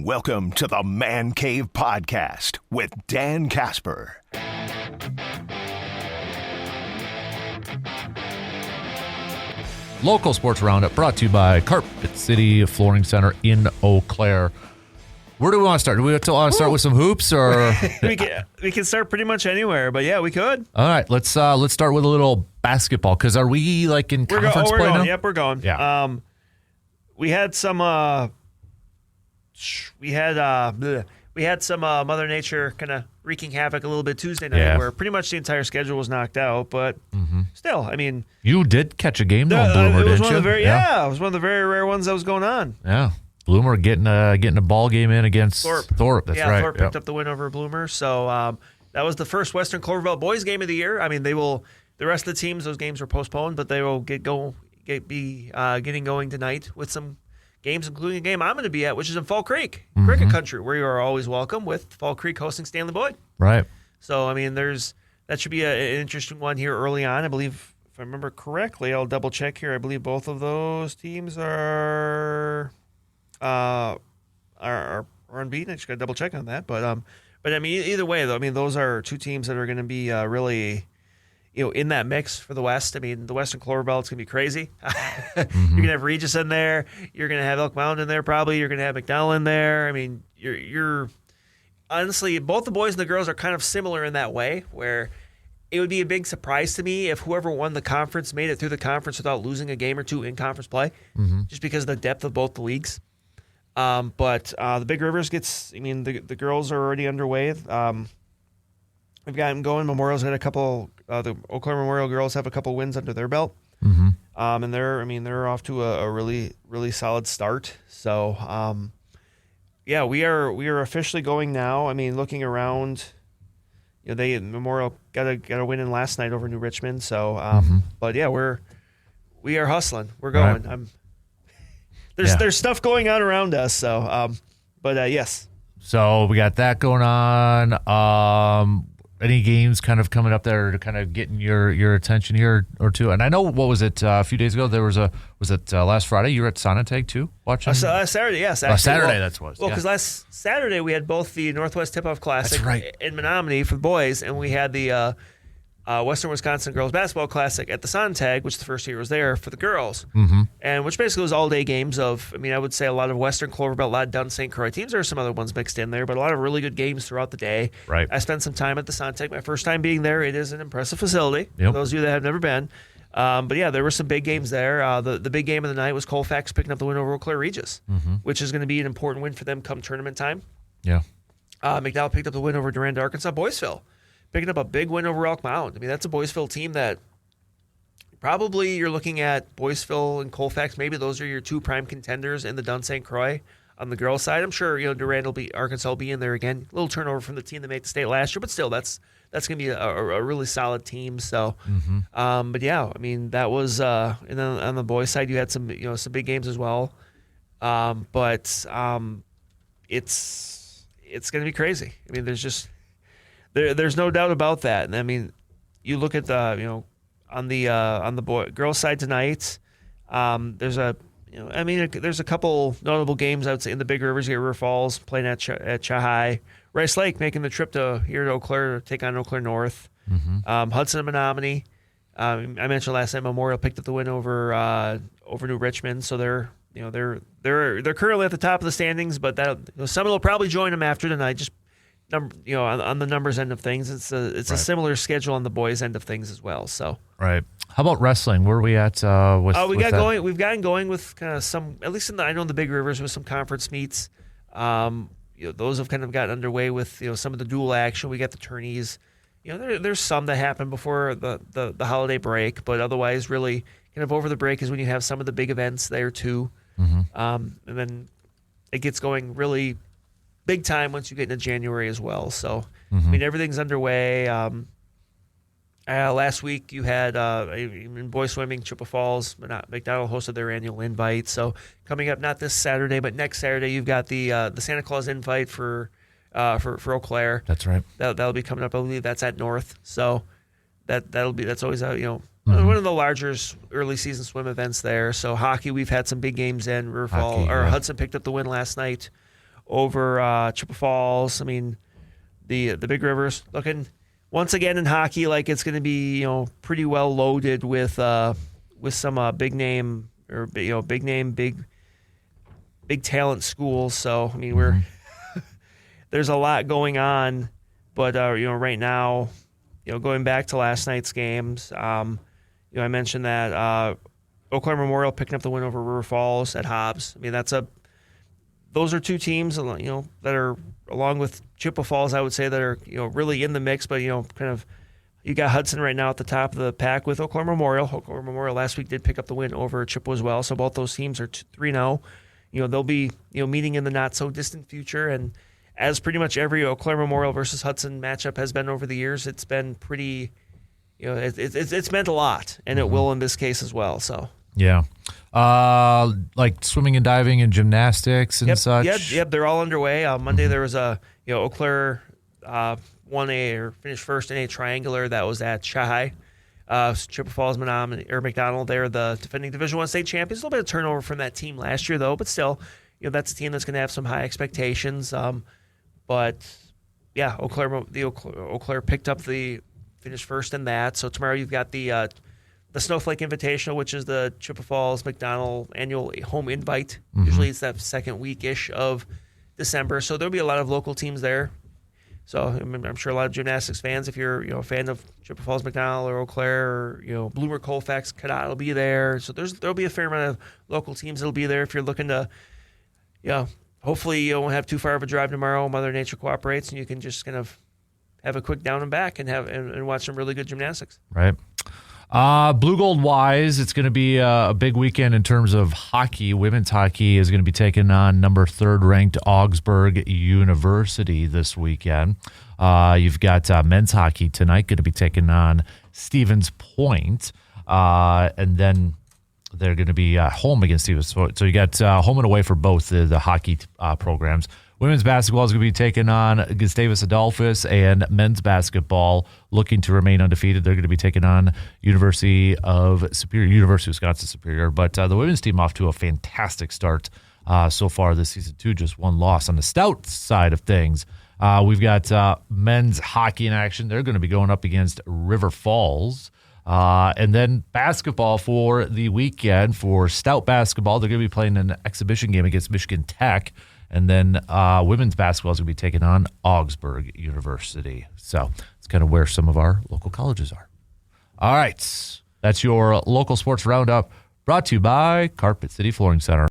Welcome to the Man Cave Podcast with Dan Casper. Local Sports Roundup brought to you by Carpet City Flooring Center in Eau Claire. Where do we want to start? Do we want to start with some hoops, or we can start pretty much anywhere? But yeah, we could. All right, let's start with a little basketball, because are we like in conference play now? Yep, we're going. Yeah. We had some. We had some Mother Nature kind of wreaking havoc a little bit Tuesday night, where pretty much the entire schedule was knocked out. But still, I mean, you did catch a game though, Bloomer, didn't you? It was one of the very rare ones that was going on. Yeah. Bloomer getting a ball game in against Thorpe. That's right. Thorpe picked up the win over Bloomer. So that was the first Western Clover Belt boys game of the year. I mean, they will. The rest of the teams, those games were postponed, but they will be getting going tonight with some games, including a game I'm going to be at, which is in Fall Creek, Cricket Country, where you are always welcome, with Fall Creek hosting Stanley Boyd. Right. So I mean, that should be an interesting one here early on. I believe, if I remember correctly, I'll double check here. I believe both of those teams are unbeaten. I just got to double check on that. But I mean, either way, though, I mean, those are two teams that are going to be really, in that mix for the West. I mean, the Western Clover Belt's going to be crazy. You're going to have Regis in there. You're going to have Elk Mountain in there probably. You're going to have McDowell in there. I mean, you're honestly, both the boys and the girls are kind of similar in that way, where it would be a big surprise to me if whoever won the conference made it through the conference without losing a game or two in conference play, just because of the depth of both the leagues. But the Big Rivers the girls are already underway. We've got them going. Memorial's had a couple. The Eau Claire Memorial girls have a couple wins under their belt, and they're off to a really, really solid start. So, we are officially going now. I mean, looking around, Memorial got a win in last night over New Richmond. So, but yeah, we are hustling. We're going. Right. There's stuff going on around us. So, yes. So we got that going on. Any games kind of coming up there to kind of getting your attention here or two? And I know, what was it, a few days ago, was it last Friday? You were at Sonotag too, watching? Last Saturday, yes. Last Saturday, that was. Well, because last Saturday we had both the Northwest Tip-Off Classic in Menominee for the boys, and we had the Western Wisconsin Girls Basketball Classic at the Sonotag, which the first year was there for the girls, and which basically was all-day games of, I would say a lot of Western Clover Belt, a lot of Dunn St. Croix teams. There are some other ones mixed in there, but a lot of really good games throughout the day. Right. I spent some time at the Sonotag. My first time being there. It is an impressive facility, for those of you that have never been. But yeah, there were some big games there. The big game of the night was Colfax picking up the win over Eau Claire Regis, which is going to be an important win for them come tournament time. Yeah. McDowell picked up the win over Durand, Arkansas. Boyceville picking up a big win over Elk Mound. I mean, that's a Boyceville team that probably you're looking at Boyceville and Colfax. Maybe those are your two prime contenders in the Dunn St. Croix on the girls' side. I'm sure Durand Arkansas will be in there again. A little turnover from the team that made the state last year, but still, that's going to be a really solid team. So, but yeah, I mean, that was and then on the boys' side, you had some some big games as well. But it's going to be crazy. I mean, there's no doubt about that. And I mean, you look at the on the girls' side tonight. There's a couple notable games I would say in the Big Rivers. You get River Falls playing at Chahai, Rice Lake making the trip here to Eau Claire to take on Eau Claire North. Hudson and Menominee. I mentioned last night Memorial picked up the win over New Richmond, so they're currently at the top of the standings, but someone will probably join them after tonight. Just on the numbers end of things, it's a similar schedule on the boys' end of things as well. So right. How about wrestling? Where are we at? We've gotten going with kind of some, at least in the Big Rivers, with some conference meets. Those have kind of gotten underway with some of the dual action. We got the tourneys. There's some that happen before the holiday break, but otherwise, really kind of over the break is when you have some of the big events there too. And then it gets going really big time once you get into January as well. So, I mean, everything's underway. Last week you had in boys swimming, Chippewa Falls, McDonald hosted their annual invite. So coming up, not this Saturday, but next Saturday, you've got the Santa Claus invite for Eau Claire. That's right. That'll be coming up. I believe that's at North. So that's always one of the larger early season swim events there. So hockey, we've had some big games in. Hudson picked up the win last night over Chippewa Falls. I mean, the Big River's looking once again in hockey like it's going to be pretty well loaded with some big name or big talent schools. So I mean there's a lot going on, but right now, going back to last night's games, I mentioned that Eau Claire Memorial picking up the win over River Falls at Hobbs. I mean those are two teams that are, along with Chippewa Falls, I would say, that are really in the mix. But kind of, you got Hudson right now at the top of the pack with Eau Claire Memorial. Eau Claire Memorial last week did pick up the win over Chippewa as well. So both those teams are 3-0. They'll be meeting in the not so distant future. And as pretty much every Eau Claire Memorial versus Hudson matchup has been over the years, it's been pretty. It's meant a lot, and it will in this case as well. So. Yeah. Like swimming and diving and gymnastics and such. Yep. They're all underway. Monday there was Eau Claire won or finished first in a triangular that was at Shahai. Chippewa Falls McDonald, they're the defending Division I state champions. A little bit of turnover from that team last year though, but still, that's a team that's going to have some high expectations. But yeah, Eau Claire picked up finished first in that. So tomorrow you've got the Snowflake Invitational, which is the Chippewa Falls McDonald annual home invite. Usually it's that second week-ish of December. So there'll be a lot of local teams there. So I'm sure a lot of gymnastics fans, if you're a fan of Chippewa Falls McDonald or Eau Claire or Bloomer, Colfax, Cadott will be there. So there'll be a fair amount of local teams that'll be there if you're looking to, hopefully you won't have too far of a drive tomorrow. Mother Nature cooperates and you can just kind of have a quick down and back and watch some really good gymnastics. Right. Blue Gold wise, it's going to be a big weekend in terms of hockey. Women's hockey is going to be taking on number 3rd ranked Augsburg University this weekend. You've got men's hockey tonight going to be taking on Stevens Point, and then they're going to be home against Stevens Point. So you got home and away for both the hockey programs. Women's basketball is going to be taking on Gustavus Adolphus, and men's basketball, looking to remain undefeated, they're going to be taking on University of Wisconsin Superior. But the women's team off to a fantastic start so far this season, too. Just one loss on the stout side of things. We've got men's hockey in action. They're going to be going up against River Falls. And then basketball for the weekend for stout basketball. They're going to be playing an exhibition game against Michigan Tech. And then women's basketball is going to be taking on Augsburg University. So it's kind of where some of our local colleges are. All right. That's your local sports roundup brought to you by Carpet City Flooring Center.